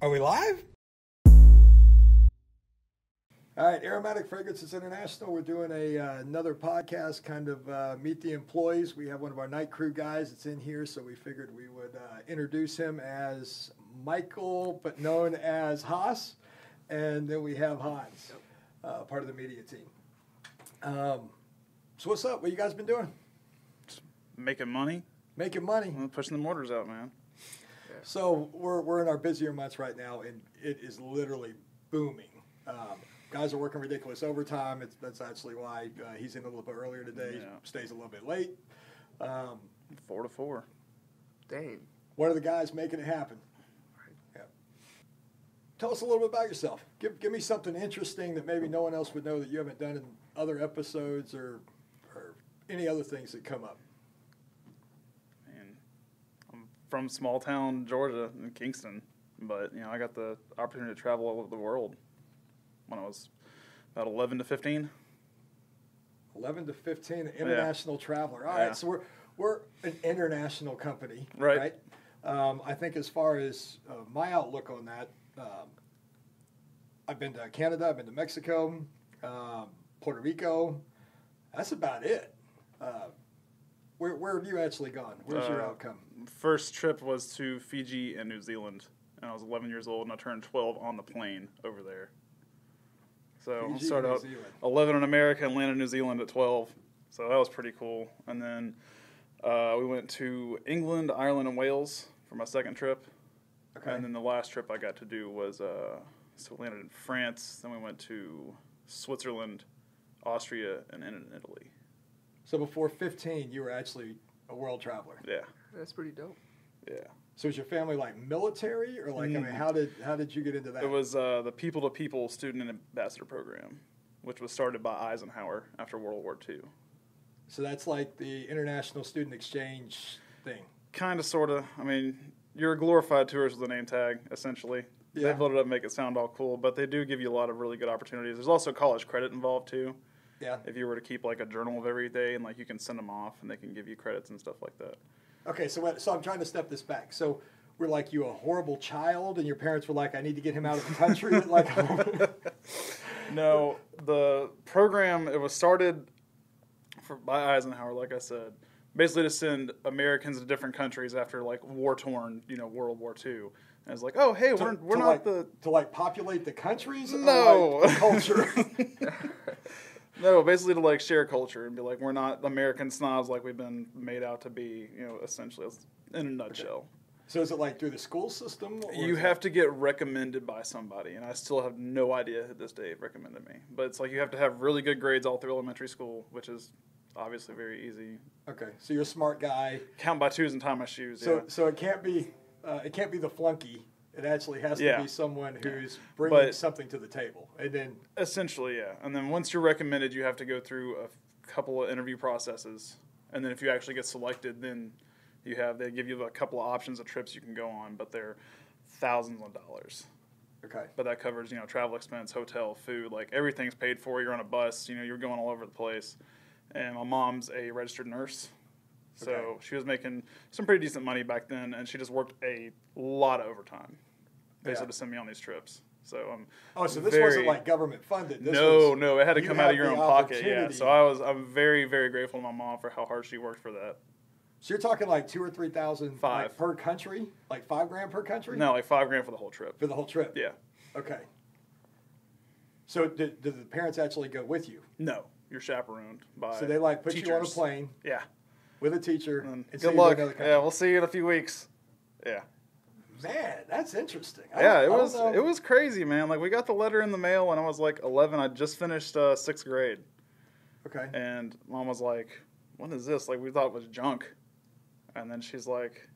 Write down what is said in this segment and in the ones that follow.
Are we live? All right, Aromatic Fragrances International. We're doing another podcast, kind of meet the employees. We have one of our night crew guys that's in here, so we figured we would introduce him as Michael, but known as Haas. And then we have Hans, part of the media team. So what's up? What you guys been doing? Just making money. Making money. Pushing the mortars out, man. So we're in our busier months right now, and it is literally booming. Guys are working ridiculous overtime. That's actually why he's in a little bit earlier today. Yeah. Stays a little bit late. 4 to 4. Dang. One of the guys making it happen. Yeah. Tell us a little bit about yourself. Give me something interesting that maybe no one else would know that you haven't done in other episodes or any other things that come up. Man, I'm from small town Georgia in Kingston, but I got the opportunity to travel all over the world when I was about 11 to 15. 11 to 15, international traveler. All right, so we're an international company, right? I think as far as my outlook on that, I've been to Canada, I've been to Mexico, Puerto Rico. That's about it. Where have you actually gone? Where's your outcome? First trip was to Fiji and New Zealand, and I was 11 years old, and I turned 12 on the plane over there. So I started out 11 in America and landed in New Zealand at 12. So that was pretty cool. And then we went to England, Ireland, and Wales for my second trip. Okay. And then the last trip I got to do was, so we landed in France. Then we went to Switzerland, Austria, and in Italy. So before 15, you were actually a world traveler. Yeah. That's pretty dope. Yeah. So is your family like military, or like how did you get into that? It was the People to People Student Ambassador Program, which was started by Eisenhower after World War II. So that's like the international student exchange thing. Kind of, sort of. I mean, you're a glorified tourist with a name tag, essentially. Yeah. They built it up and make it sound all cool, but they do give you a lot of really good opportunities. There's also college credit involved, too. Yeah. If you were to keep, like, a journal of every day, and, like, you can send them off, and they can give you credits and stuff like that. Okay, so I'm trying to step this back. So were like you a horrible child, and your parents were like, I need to get him out of the country? No, the program, it was started by Eisenhower, like I said, basically to send Americans to different countries after, like, war-torn, World War II. And it's like, oh, hey, we're not like, the... To, like, populate the countries? No. Or, like, culture? No, basically to, like, share culture and be like, we're not American snobs like we've been made out to be, essentially, in a nutshell. Okay. So is it, like, through the school system? You have to get recommended by somebody, and I still have no idea who this day recommended me. But it's like you have to have really good grades all through elementary school, which is obviously very easy. Okay, so you're a smart guy. Count by twos and tie my shoes, So it can't be the flunky. It actually has to be someone who's bringing something to the table. And then essentially, yeah. And then once you're recommended, you have to go through a couple of interview processes. And then if you actually get selected, then they give you a couple of options of trips you can go on, but they're thousands of dollars. Okay. But that covers, travel expense, hotel, food, like everything's paid for. You're on a bus, you're going all over the place. And my mom's a registered nurse. So she was making some pretty decent money back then, and she just worked a lot of overtime, basically to send me on these trips. So so this wasn't like government funded. No, it had to come out of your own pocket. Yeah, so I'm very, very grateful to my mom for how hard she worked for that. So you're talking like $2,000 or $3,000 Five per country, like $5,000 per country? No, like $5,000 for the whole trip. For the whole trip. Yeah. Okay. So did the parents actually go with you? No, you're chaperoned by. So they put teachers. You on a plane. Yeah. With a teacher. And good luck. Yeah, we'll see you in a few weeks. Yeah. Man, that's interesting. It was crazy, man. Like, we got the letter in the mail when I was like 11. I just finished 6th grade. Okay. And Mom was like, "What is this?" Like, we thought it was junk. And then she's like,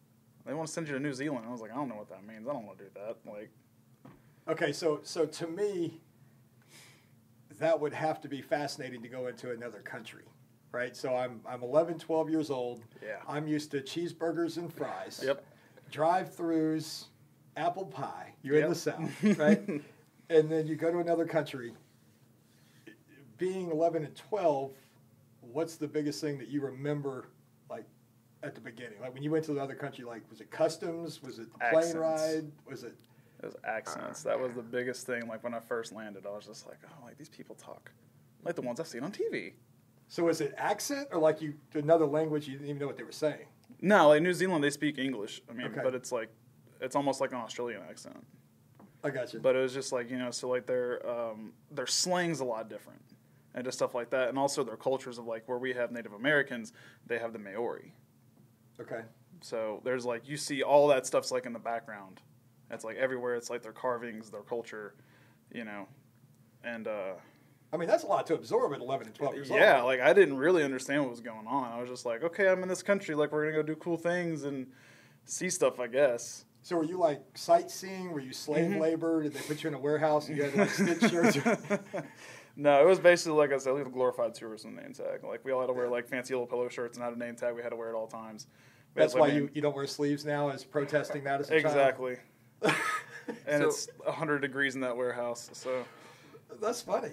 "They want to send you to New Zealand." I was like, "I don't know what that means. I don't want to do that." Like. Okay, so to me, that would have to be fascinating to go into another country. Right, so I'm 11, 12 years old. Yeah. I'm used to cheeseburgers and fries. Yep. Drive-throughs, apple pie. You're in the South, right? And then you go to another country. Being 11 and 12, what's the biggest thing that you remember, like, at the beginning? Like, when you went to the other country, like, was it customs? Was it the plane ride? Was it... Those accents. That was the biggest thing. Like, when I first landed, I was just like, oh, like, these people talk like the ones I've seen on TV. So is it accent or like another language you didn't even know what they were saying? No, like New Zealand, they speak English. I mean, Okay. but it's like, it's almost like an Australian accent. I got you. But it was just like, so like their slang's a lot different and just stuff like that. And also their cultures of like where we have Native Americans, they have the Maori. Okay. So there's like, you see all that stuff's like in the background. It's like everywhere. It's like their carvings, their culture, and I mean, that's a lot to absorb at 11 and 12 years old. yeah, like I didn't really understand what was going on. I was just like, okay, I'm in this country. Like, we're going to go do cool things and see stuff, I guess. So were you like sightseeing? Were you slave labor? Did they put you in a warehouse and you had like stitch shirts? No, it was basically, like I said, like a glorified tourist with a name tag. Like, we all had to wear like fancy little polo shirts and had a name tag. We had to wear it all times. That's why you don't wear sleeves now, as protesting that as a child? Exactly. And it's 100 degrees in that warehouse, so. That's funny.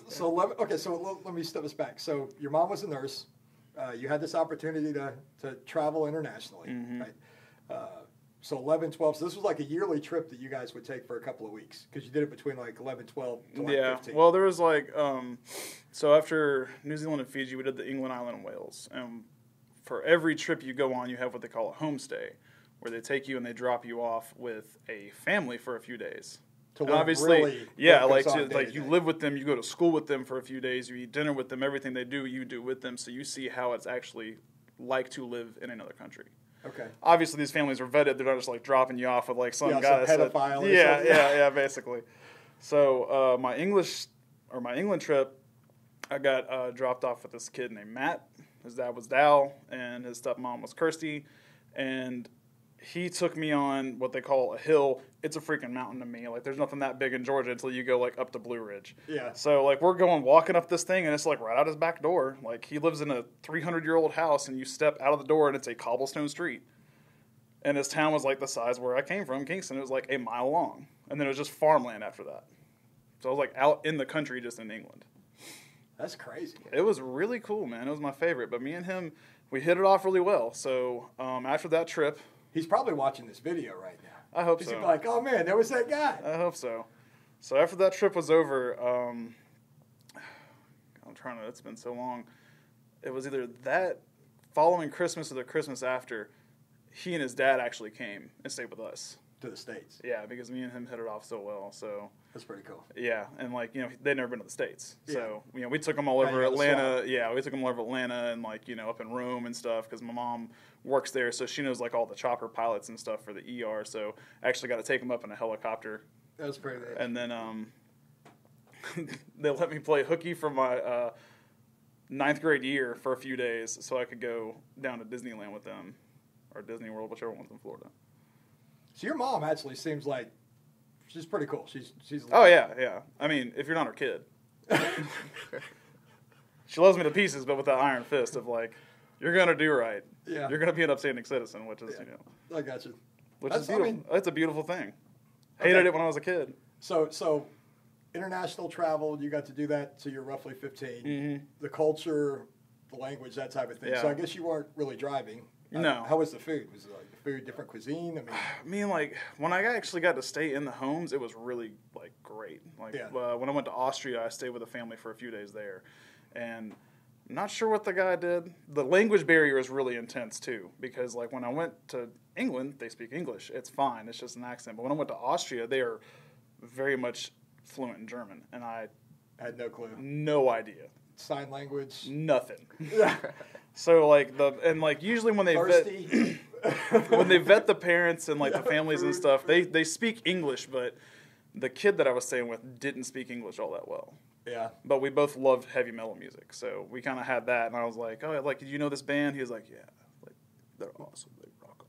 So let me step us back. So your mom was a nurse. You had this opportunity to travel internationally, right? So 11, 12. So this was like a yearly trip that you guys would take for a couple of weeks because you did it between like 11, 12 to like 15. Well, there was like, so after New Zealand and Fiji, we did the England, Ireland, and Wales. And for every trip you go on, you have what they call a homestay, where they take you and they drop you off with a family for a few days. And obviously, really you live with them, you go to school with them for a few days, you eat dinner with them, everything they do, you do with them, so you see how it's actually like to live in another country. Okay. Obviously, these families are vetted; they're not just like dropping you off with like some guy. Some pedophile. Yeah, basically. So my England trip, I got dropped off with this kid named Matt. His dad was Dal, and his stepmom was Kirsty, and he took me on what they call a hill. It's a freaking mountain to me. Like, there's nothing that big in Georgia until you go, like, up to Blue Ridge. Yeah. So, like, we're walking up this thing, and it's, like, right out his back door. Like, he lives in a 300-year-old house, and you step out of the door, and it's a cobblestone street. And his town was, like, the size where I came from, Kingston. It was, like, a mile long. And then it was just farmland after that. So I was, like, out in the country just in England. That's crazy. It was really cool, man. It was my favorite. But me and him, we hit it off really well. So after that trip... He's probably watching this video right now. I hope so. He's like, oh man, there was that guy. I hope so. So after that trip was over, it's been so long. It was either that following Christmas or the Christmas after, he and his dad actually came and stayed with us. To the States. Yeah, because me and him hit it off so well. So that's pretty cool. Yeah, and like, they'd never been to the States. So, we took them all over Atlanta. Yeah, we took them all over Atlanta and like, up in Rome and stuff because my mom works there. So she knows like all the chopper pilots and stuff for the ER. So I actually got to take them up in a helicopter. That was pretty nice. And then they let me play hooky for my 9th grade year for a few days so I could go down to Disneyland with them or Disney World, whichever one's in Florida. So your mom actually seems like she's pretty cool. She's. Oh yeah. I mean, if you're not her kid, she loves me to pieces, but with that iron fist of like, you're gonna do right. Yeah. You're gonna be an upstanding citizen, which is I got you. Which is beautiful. It's a beautiful thing. Hated it when I was a kid. So, international travel, you got to do that till you're roughly 15. Mm-hmm. The culture, the language, that type of thing. Yeah. So I guess you weren't really driving. No. How was the food? Was it like the food different cuisine? I mean, like when I actually got to stay in the homes, it was really like great. Like when I went to Austria, I stayed with a family for a few days there, and I'm not sure what the guy did. The language barrier is really intense too, because like when I went to England, they speak English. It's fine. It's just an accent. But when I went to Austria, they are very much fluent in German, and I had no clue. No idea. Sign language. Nothing. So like usually when they vet the parents and like the families and stuff, they speak English, but the kid that I was staying with didn't speak English all that well. Yeah. But we both loved heavy metal music, so we kind of had that. And I was like, oh, like, did you know this band? He was like, yeah, like they're awesome. They rock.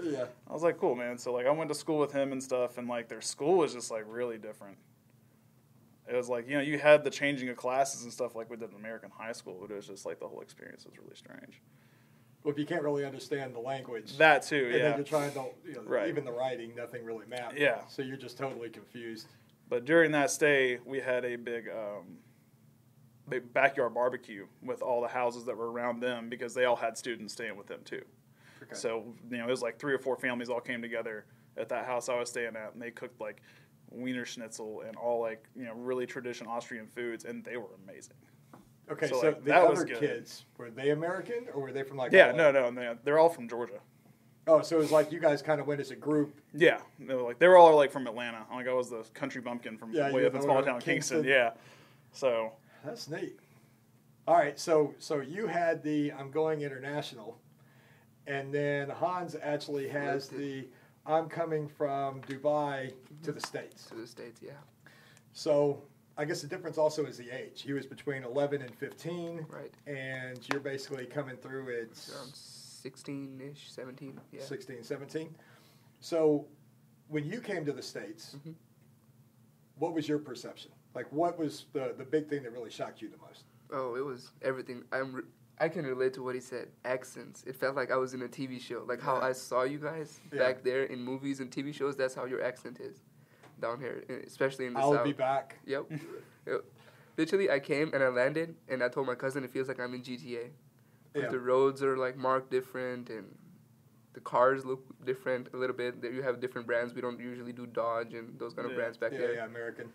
Yeah. I was like, cool, man. So like I went to school with him and stuff, and like their school was just like really different. It was like, you had the changing of classes and stuff like we did in American high school, but it was just like the whole experience was really strange. Well, if you can't really understand the language. That too, and then you're trying to, right. Even the writing, nothing really matters. Yeah. So you're just totally confused. But during that stay, we had a big backyard barbecue with all the houses that were around them because they all had students staying with them too. Okay. So, it was like 3 or 4 families all came together at that house I was staying at, and they cooked like Wiener Schnitzel and all like, really traditional Austrian foods, and they were amazing. Okay, so like, the other kids, were they American or were they from like... Yeah, no, they're all from Georgia. Oh, so it was like you guys kind of went as a group. Yeah, they were all like from Atlanta. Like I was the country bumpkin from way up in small town Kingston. Yeah, so that's neat. All right, so you had the I'm going international, and then Hans actually has the I'm coming from Dubai to the States. To the States, yeah. So I guess the difference also is the age. He was between 11 and 15, right? And you're basically coming through around 16-ish, 17, yeah. 16, 17. So when you came to the States, what was your perception? Like, what was the big thing that really shocked you the most? Oh, it was everything. I can relate to what he said. Accents. It felt like I was in a TV show. Like how I saw you guys back there in movies and TV shows, that's how your accent is down here, especially in the South. I'll be back. Yep. Literally, I came and I landed, and I told my cousin it feels like I'm in GTA. Yeah. The roads are like marked different, and the cars look different a little bit. You have different brands. We don't usually do Dodge and those kind of brands back there. Yeah, American.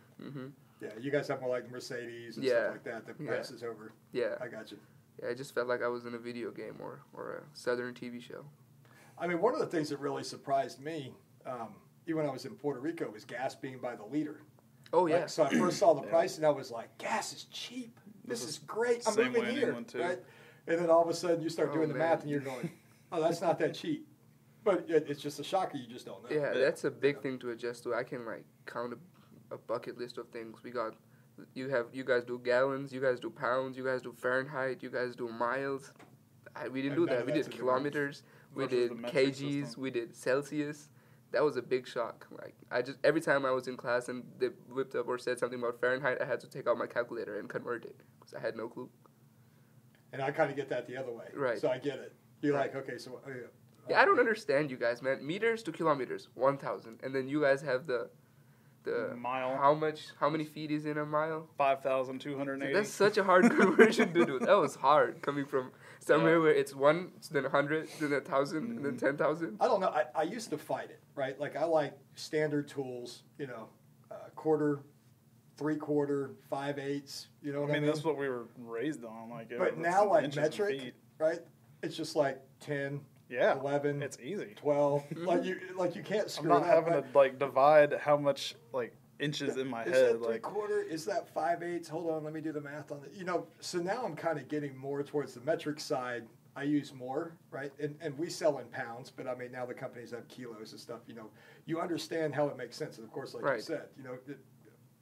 Yeah, you guys have more like Mercedes and stuff like that passes over. Yeah. I got you. Yeah, I just felt like I was in a video game or a Southern TV show. I mean, one of the things that really surprised me, even when I was in Puerto Rico, was gas being by the liter. Oh, yeah. Like, so I first saw the price, and I was like, gas is cheap. This is great. I'm moving here. Right? And then all of a sudden, you start doing the math, and you're going, oh, that's not that cheap. But it's just a shocker. You just don't know. Yeah, that's a big thing to adjust to. I can, count a bucket list of things. You guys do gallons, you guys do pounds, you guys do Fahrenheit, you guys do miles. We didn't do that. We did kilometers, we did kgs, we did Celsius. That was a big shock. Every time I was in class and they whipped up or said something about Fahrenheit, I had to take out my calculator and convert it because I had no clue. And I kind of get that the other way. Right. So I get it. You're like, okay, so... Yeah, I don't understand you guys, man. Meters to kilometers, 1,000. And then you guys have the mile. How many feet is in a mile? 5,280. That's such a hard conversion to do. That was hard coming from somewhere where it's 1, then 100, then 1,000, and then 10,000. I don't know. I used to fight it, right? Like I like standard tools, quarter, 3/4, 5/8. You know what I mean? That's what we were raised on. But now, like metric, right? It's just like 10. Yeah, 11. It's easy. 12. you can't screw I'm not up. having to divide how much inches in my head. Is that 3/4? Is that 5/8? Hold on, let me do the math on it. So now I'm kind of getting more towards the metric side. I use more, right? And we sell in pounds, but I mean now the companies have kilos and stuff. You understand how it makes sense, and of course, like you said,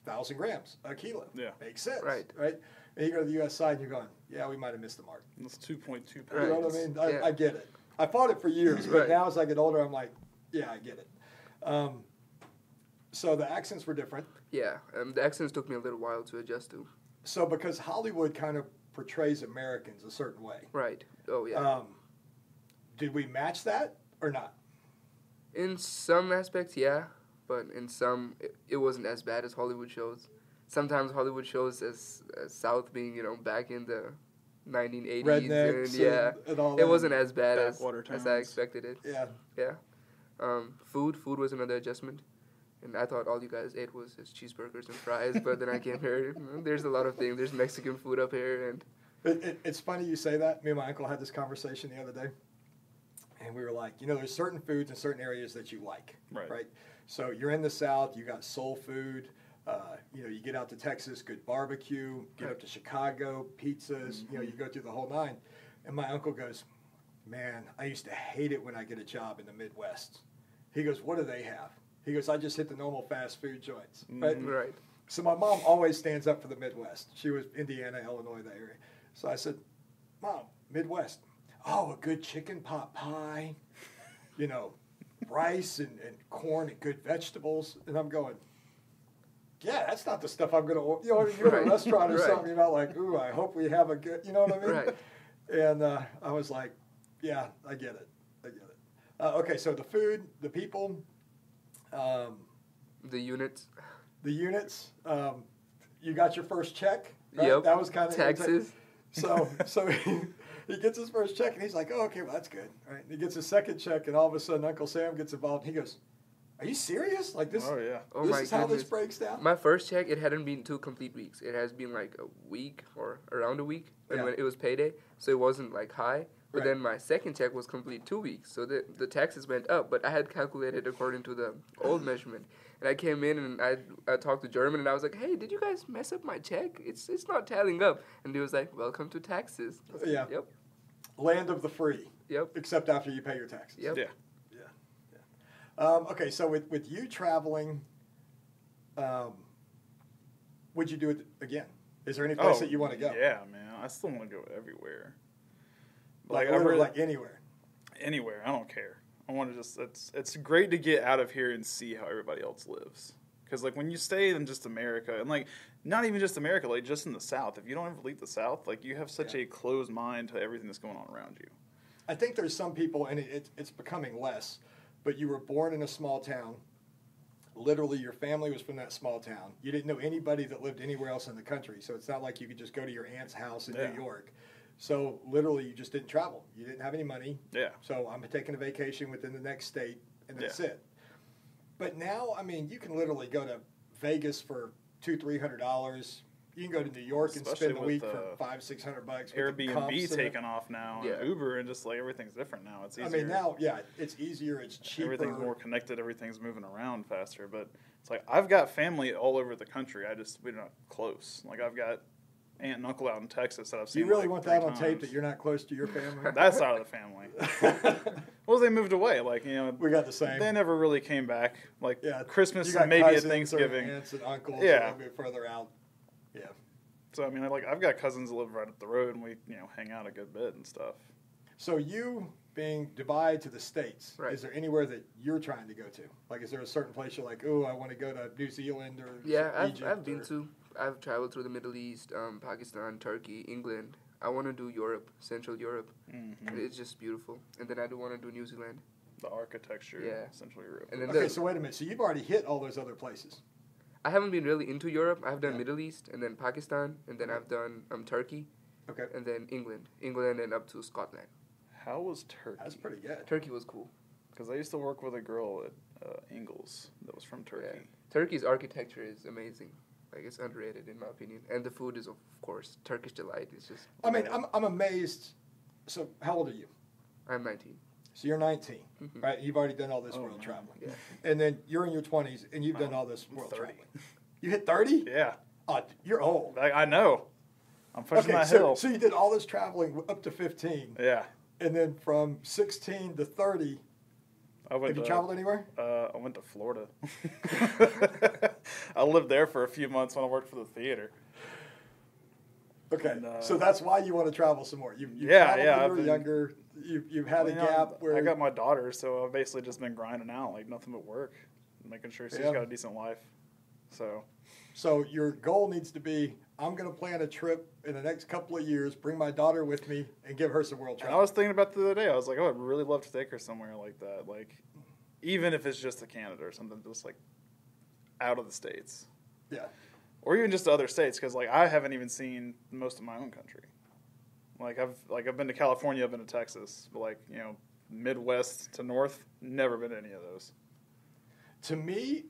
1,000 grams a kilo. Yeah, makes sense, right? And you go to the U.S. side, and you're going, yeah, we might have missed the mark. It's 2.2 pounds. You know what I mean? I get it. I fought it for years, but now as I get older, I'm like, yeah, I get it. So the accents were different. Yeah, the accents took me a little while to adjust to. So because Hollywood kind of portrays Americans a certain way. Right. Oh, yeah. Did we match that or not? In some aspects, yeah. But in some, it wasn't as bad as Hollywood shows. Sometimes Hollywood shows as South being, back in the 1980s. Rednecks and all that. It wasn't as bad as I expected it. Yeah. Yeah. Food was another adjustment. And I thought all you guys ate was just cheeseburgers and fries, but then I came here. There's a lot of things. There's Mexican food up here, and it's funny you say that. Me and my uncle had this conversation the other day, and we were like, there's certain foods in certain areas that you like, right? So you're in the South, you got soul food. You get out to Texas, good barbecue. Get up to Chicago, pizzas. You go through the whole nine. And my uncle goes, man, I used to hate it when I get a job in the Midwest. He goes, what do they have? He goes, I just hit the normal fast food joints. Right. So my mom always stands up for the Midwest. She was Indiana, Illinois, that area. So I said, Mom, Midwest. Oh, a good chicken pot pie, rice and corn and good vegetables. And I'm going, yeah, that's not the stuff I'm going to, you're in a restaurant or something, you're not like, ooh, I hope we have a good, you know what I mean? Right. And I was like, yeah, I get it. Okay, so the food, the people. The units. The units. You got your first check, right? Yep. That was kind of taxes. So he gets his first check, and he's like, oh, okay, well, that's good. All right. And he gets his second check, and all of a sudden Uncle Sam gets involved, and he goes, are you serious? Like this? Oh, yeah. This is how this breaks down? My first check, it hadn't been 2 complete weeks. It has been like a week or around a week when it was payday, so it wasn't like high. But then my second check was complete 2 weeks, so the taxes went up. But I had calculated according to the old measurement, and I came in and I talked to German, and I was like, "Hey, did you guys mess up my check? It's not tallying up." And he was like, "Welcome to taxes." Yeah. Yep. Land of the free. Yep. Except after you pay your taxes. Yep. Yeah. Okay, so with you traveling, would you do it again? Is there any place that you want to go? Yeah, man. I still want to go everywhere. Like anywhere? Anywhere. I don't care. I want to just, it's great to get out of here and see how everybody else lives. Because, like, when you stay in just America, and, like, not even just America, like, just in the South, if you don't ever leave the South, like, you have such a closed mind to everything that's going on around you. I think there's some people, and it's becoming less, but you were born in a small town. Literally, your family was from that small town. You didn't know anybody that lived anywhere else in the country, so it's not like you could just go to your aunt's house in New York. So, literally, you just didn't travel. You didn't have any money. Yeah. So, I'm taking a vacation within the next state, and that's it. But now, I mean, you can literally go to Vegas for $200-$300. You can go to New York and spend the week for $500-$600. Airbnb taking off now, and Uber, and just like everything's different now. It's easier. I mean, now, it's easier. It's cheaper. Everything's more connected. Everything's moving around faster. But it's like I've got family all over the country. We're not close. Like I've got aunt and uncle out in Texas that I've seen. You really like want 3 that on times. tape that you're not close to your family? That side of the family. Well, they moved away. Like, you know, we got the same. They never really came back. Like Christmas and maybe at Thanksgiving. Aunts and uncles. Yeah. A little bit further out. Yeah. So I mean, I've got cousins that live right up the road, and we hang out a good bit and stuff. So you being Dubai to the States, is there anywhere that you're trying to go to? Like, is there a certain place you're like, oh, I want to go to New Zealand or Egypt? I've been to. I've traveled through the Middle East, Pakistan, Turkey, England. I want to do Europe, Central Europe. Mm-hmm. It's just beautiful. And then I do want to do New Zealand. The architecture, Central Europe. And then okay, so wait a minute. So you've already hit all those other places. I haven't been really into Europe. I've done Middle East, and then Pakistan, and then I've done Turkey. Okay. And then England, and up to Scotland. How was Turkey? That's pretty good. Turkey was cool. Because I used to work with a girl at Ingles that was from Turkey. Yeah. Turkey's architecture is amazing. Like, it's underrated in my opinion. And the food is, of course, Turkish delight. It's just... I mean, I'm amazed. So how old are you? I'm 19. So you're 19, right? You've already done all this world traveling. Yeah. And then you're in your 20s, and you've done all this world traveling. You hit 30? Yeah. Oh, you're old. I know. I'm pushing that hill. So you did all this traveling up to 15. Yeah. And then from 16 to 30, have you traveled anywhere? I went to Florida. I lived there for a few months when I worked for the theater. Okay, and, so that's why you want to travel some more. You've traveled when you were younger. You've had a gap where... I got my daughter, so I've basically just been grinding out, like nothing but work, making sure she's got a decent life. So your goal needs to be, I'm going to plan a trip in the next couple of years, bring my daughter with me, and give her some world travel. And I was thinking about the other day. I was like, oh, I'd really love to take her somewhere like that. Like, even if it's just to Canada or something, just like out of the States. Yeah. Or even just to other states, because like I haven't even seen most of my own country. I've been to California, I've been to Texas, but like Midwest to North, never been to any of those. To me,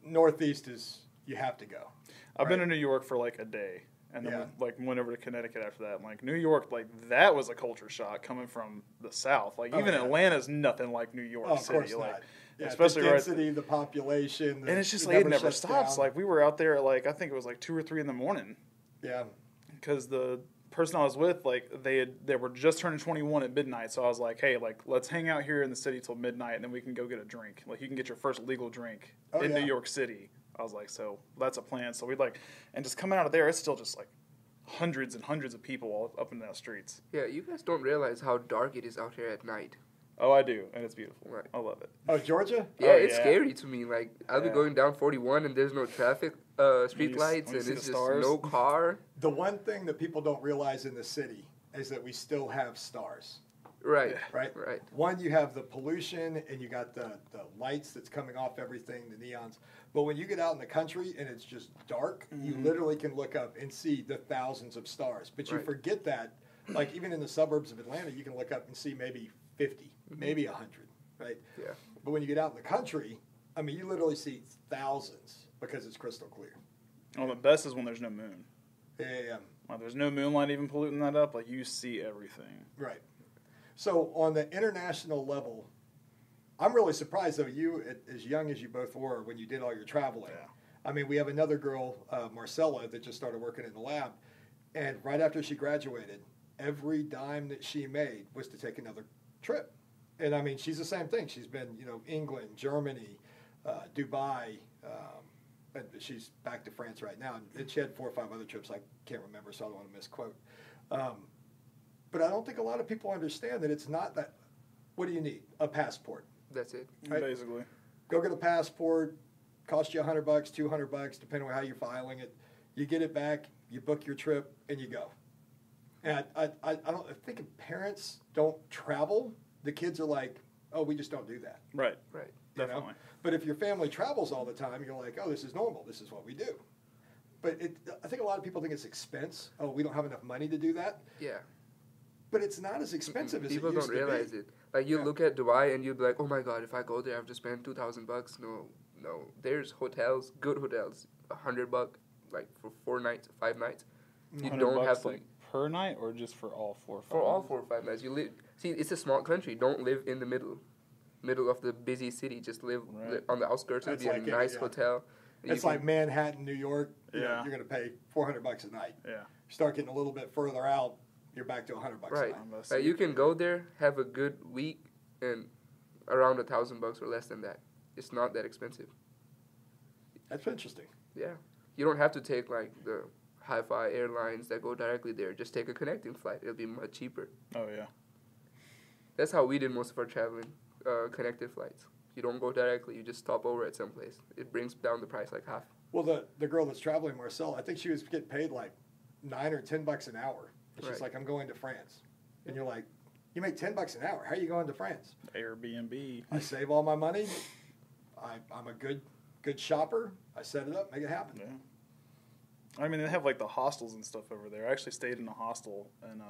Northeast is you have to go. I've been to New York for like a day, and then went over to Connecticut after that. And, like New York, like that was a culture shock coming from the South. Like even Atlanta's nothing like New York City. Of course like not. Yeah, especially the density, the population, and it's just like it never stops. Like we were out there at like I think it was like 2 or 3 in the morning. Yeah, because the person I was with, like they were just turning 21 at midnight. So I was like, hey, like let's hang out here in the city till midnight, and then we can go get a drink. Like you can get your first legal drink in New York City. I was like, so that's a plan. So we'd like, and just coming out of there, it's still just like hundreds and hundreds of people all up and down the streets. Yeah, you guys don't realize how dark it is out here at night. Oh, I do, and it's beautiful. Right. I love it. Oh, Georgia? Yeah, it's scary to me. Like, I'll be going down 41 and there's no traffic, street lights, and it's just no car. The one thing that people don't realize in the city is that we still have stars. Right. One, you have the pollution, and you got the lights that's coming off everything, the neons. But when you get out in the country and it's just dark, you literally can look up and see the thousands of stars. But you forget that like even in the suburbs of Atlanta, you can look up and see maybe 50, maybe 100, right? Yeah. But when you get out in the country, I mean, you literally see thousands because it's crystal clear. Well, the best is when there's no moon. Yeah. Like, there's no moonlight even polluting that up. Like, you see everything. Right. So on the international level, I'm really surprised, though, you, as young as you both were when you did all your traveling. Yeah. I mean, we have another girl, Marcella, that just started working in the lab. And right after she graduated, every dime that she made was to take another trip. And, I mean, she's the same thing. She's been, England, Germany, Dubai, and she's back to France right now. And she had 4 or 5 other trips I can't remember, so I don't want to misquote. But I don't think a lot of people understand that it's not that. What do you need? A passport. That's it. Right? Basically. Go get a passport. Cost you $100, $200, depending on how you're filing it. You get it back. You book your trip, and you go. And I think if parents don't travel, the kids are like, oh, we just don't do that. Right. Right. Definitely. But if your family travels all the time, you're like, oh, this is normal. This is what we do. But I think a lot of people think it's expense. Oh, we don't have enough money to do that. Yeah. But it's not as expensive as it used to be. People don't realize it. Like, you look at Dubai and you'll be like, oh my God, if I go there, I have to spend $2,000. No. There's hotels, good hotels, $100, like for 4 nights, 5 nights. You don't have to. Like per night or just for all 4 or 5 For all 4 or 5 nights. You live. See, it's a small country. Don't live in the middle of the busy city. Just live on the outskirts. It'll be like a nice hotel. It's like Manhattan, New York. Yeah. You're going to pay $400 a night. Yeah. Start getting a little bit further out, you're back to $100 a right. night. Like, you can go there, have a good week, and around $1,000 or less than that. It's not that expensive. That's interesting. Yeah. You don't have to take like the hi-fi airlines that go directly there. Just take a connecting flight. It'll be much cheaper. Oh, yeah. That's how we did most of our traveling, connected flights. You don't go directly. You just stop over at some place. It brings down the price like half. Well, the girl that's traveling, Marcel, I think she was getting paid like $9 or $10 an hour. And she's like, I'm going to France. And you're like, you make $10 an hour. How are you going to France? Airbnb. I save all my money. I'm a good shopper. I set it up, make it happen. Yeah. I mean, they have like the hostels and stuff over there. I actually stayed in a hostel in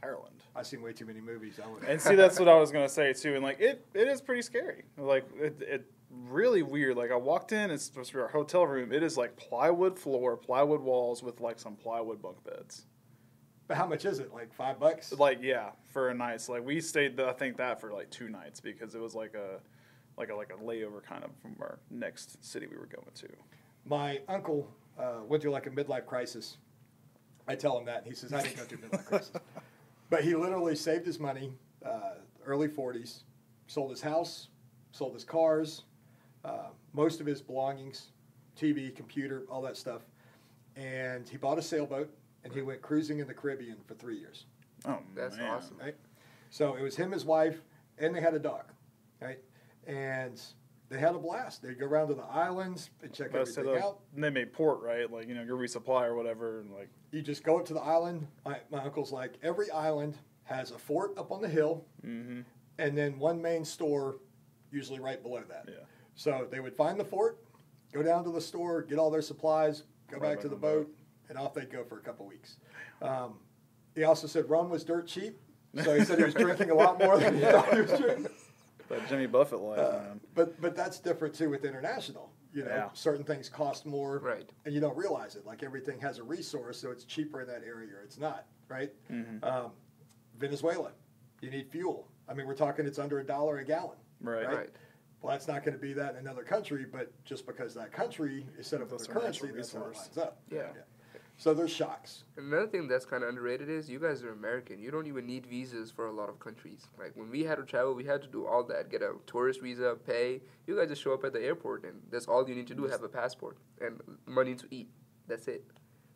Ireland. I've seen way too many movies. And see, that's what I was gonna say too. And like, it is pretty scary. Like, it really weird. Like, I walked in, it's supposed to be our hotel room. It is like plywood floor, plywood walls with like some plywood bunk beds. But how much is it? Like $5? Like, yeah, for a night. So like, we stayed, I think, that for like 2 nights because it was like a layover kind of from our next city we were going to. My uncle went through like a midlife crisis. I tell him that, and he says, I didn't go through a midlife crisis. But he literally saved his money, early 40s, sold his house, sold his cars, most of his belongings, TV, computer, all that stuff. And he bought a sailboat, and he went cruising in the Caribbean for 3 years. Oh, that's man. awesome. Right? So it was him, his wife, and they had a dog, right? And they had a blast. They'd go around to the islands and check everything out. And they made port, right? Like, your resupply or whatever. And like, you just go up to the island. My uncle's like, every island has a fort up on the hill, and then one main store, usually right below that. Yeah. So they would find the fort, go down to the store, get all their supplies, go back to the boat, and off they'd go for a couple weeks. He also said rum was dirt cheap, so he said he was drinking a lot more than he thought he was drinking. That Jimmy Buffett life, man. But that's different too with international. Certain things cost more, right? And you don't realize it. Like everything has a resource, so it's cheaper in that area or it's not, right? Mm-hmm. Venezuela, you need fuel. I mean, we're talking it's under $1 a gallon, right? Well, that's not going to be that in another country, but just because that country is set up with a currency, that's how it lines up. Yeah. So there's shocks. Another thing that's kind of underrated is you guys are American. You don't even need visas for a lot of countries. Like, when we had to travel, we had to do all that. Get a tourist visa, pay. You guys just show up at the airport, and that's all you need to do, have a passport and money to eat. That's it.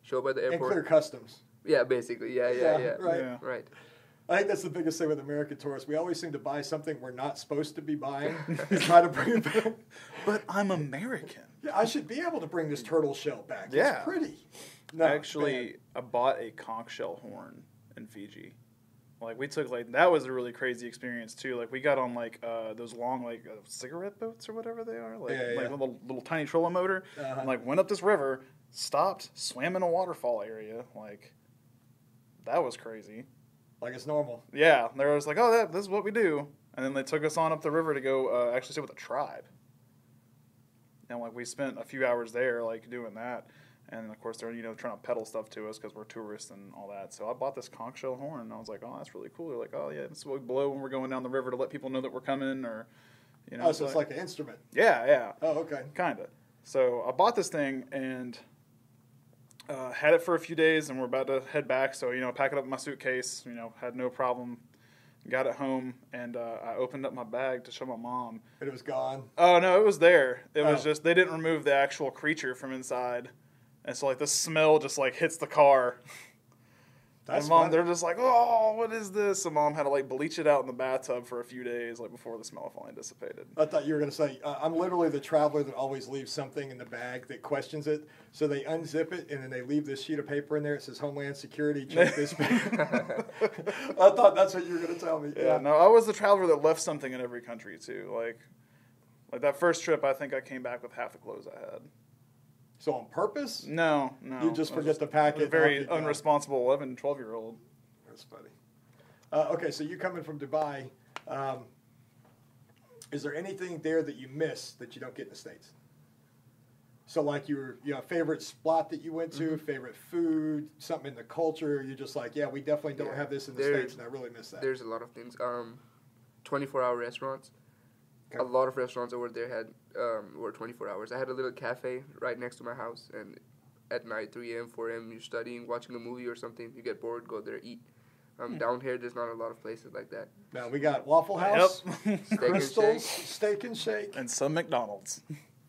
Show up at the airport. And clear customs. Yeah, basically. Yeah. Right. I think that's the biggest thing with American tourists. We always seem to buy something we're not supposed to be buying and try to bring it back. But I'm American. Yeah, I should be able to bring this turtle shell back. Yeah. It's pretty. No, Actually, I bought a conch shell horn in Fiji. Like, we took, like, that was a really crazy experience, too. Like, we got on, like, those long, like, cigarette boats or whatever they are. Like, like a little tiny trolling motor. And, like, went up this river, stopped, swam in a waterfall area. Like, that was crazy. Like it's normal. Yeah, they were just like, oh, this is what we do. And then they took us on up the river to go actually stay with a tribe. And like we spent a few hours there, like doing that. And of course they're trying to peddle stuff to us because we're tourists and all that. So I bought this conch shell horn. And I was like, oh, that's really cool. They're like, oh yeah, this is what we blow when we're going down the river to let people know that we're coming, or Oh, so it's like an instrument. Yeah. Oh, okay. Kinda. So I bought this thing and had it for a few days, and we're about to head back. So pack it up in my suitcase. Had no problem. Got it home, and I opened up my bag to show my mom. And it was gone? Oh, no, it was there. It was just, they didn't remove the actual creature from inside. And so, like, the smell just, like, hits the car. That's and Mom, funny. they're just like, oh, what is this? And Mom had to, like, bleach it out in the bathtub for a few days, like, before the smell finally dissipated. I thought you were going to say, I'm literally the traveler that always leaves something in the bag that questions it. So they unzip it, and then they leave this sheet of paper in there. It says Homeland Security, check this. I thought that's what you were going to tell me. Yeah, no, I was the traveler that left something in every country, too. Like that first trip, I think I came back with half the clothes I had. So on purpose? No. You just forget to pack it. A very unresponsible 11, 12-year-old. That's funny. Okay, so you coming from Dubai, is there anything there that you miss that you don't get in the States? So like your favorite spot that you went to, favorite food, something in the culture, you're just like, yeah, we definitely don't have this in the States, and I really miss that. There's a lot of things. 24-hour restaurants. Okay. A lot of restaurants over there were 24 hours. I had a little cafe right next to my house, and at night, 3 a.m., 4 a.m., you're studying, watching a movie or something. You get bored, go there, eat. Down here, there's not a lot of places like that. Now, we got Waffle House, Crystals, Steak and Shake. And some McDonald's.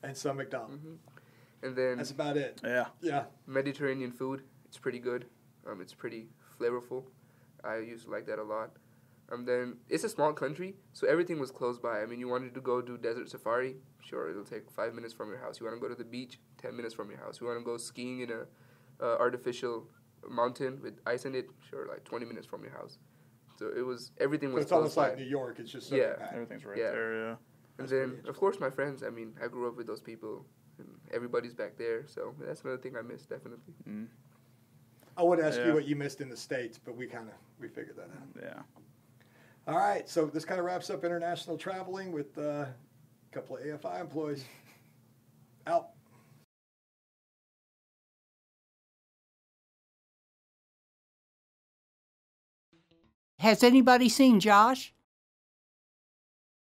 And some McDonald's. And then that's about it. Yeah. Mediterranean food, it's pretty good. It's pretty flavorful. I used to like that a lot. Then it's a small country, so everything was close by. I mean, you wanted to go do desert safari, sure, it'll take 5 minutes from your house. You want to go to the beach, 10 minutes from your house. You want to go skiing in a artificial mountain with ice in it, sure, like 20 minutes from your house. So everything was it's close almost by. like New York. It's just everything's right there. Yeah. And then, of course, my friends. I mean, I grew up with those people. And everybody's back there, so that's another thing I miss, definitely. Mm. I would ask you what you missed in the States, but we figured that out. Yeah. All right, so this kind of wraps up international traveling with a couple of AFI employees. Out. Has anybody seen Josh?